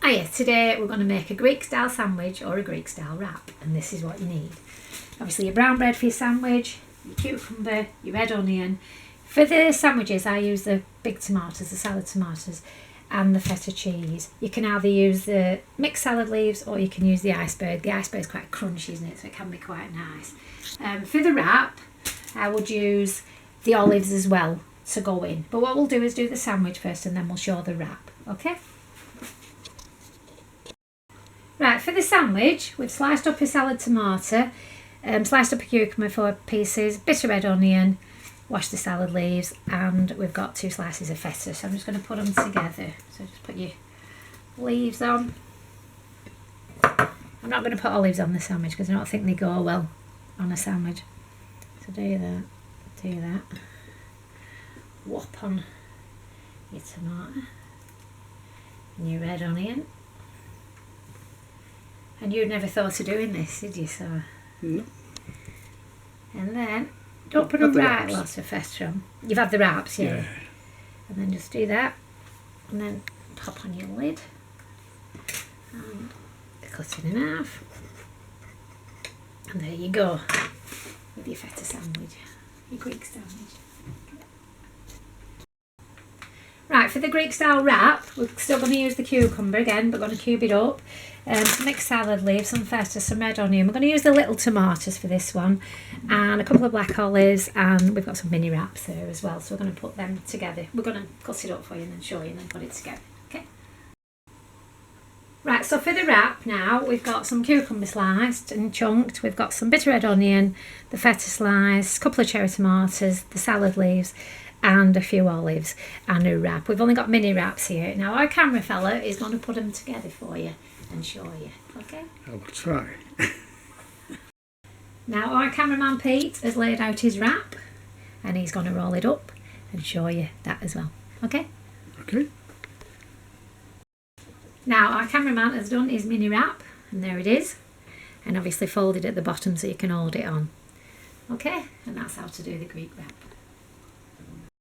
Today we're going to make a Greek style sandwich or a Greek style wrap, and this is what you need. Obviously your brown bread for your sandwich, your cucumber, your red onion. For the sandwiches I use the big tomatoes, the salad tomatoes, and the feta cheese. You can either use the mixed salad leaves or you can use the iceberg. The iceberg is quite crunchy, isn't it? So it can be quite nice. For the wrap I would use the olives as well to go in. But what we'll do is do the sandwich first and then we'll show the wrap. Okay? Right, for the sandwich, we've sliced up a salad tomato, sliced up a cucumber 4 pieces, bit of red onion, washed the salad leaves, and we've got 2 slices of feta. So I'm just going to put them together. So just put your leaves on. I'm not going to put olives on the sandwich because I don't think they go well on a sandwich. So do that. Whop on your tomato and your red onion. And you never thought of doing this, did you? So, no. And then don't put a right lot of feta on. You've had the wraps, yeah. And then just do that, and then pop on your lid and cut it in half. And there you go with your feta sandwich, your Greek sandwich. Right, for the Greek style wrap, we're still going to use the cucumber again, but we're going to cube it up. Some mixed salad leaves, some feta, some red onion. We're going to use the little tomatoes for this one, and a couple of black olives, and we've got some mini wraps there as well. So we're going to put them together. We're going to cut it up for you and then show you and then put it together. Okay. Right, so for the wrap now, we've got some cucumber sliced and chunked. We've got some bitter red onion, the feta slice, a couple of cherry tomatoes, the salad leaves, and a few olives, and a wrap. We've only got mini wraps here. Now our camera fella is going to put them together for you and show you, okay? I will try. Now our cameraman Pete has laid out his wrap and he's going to roll it up and show you that as well, okay? Okay. Now our cameraman has done his mini wrap, and there it is, and obviously folded at the bottom so you can hold it on, okay? And that's how to do the Greek wrap.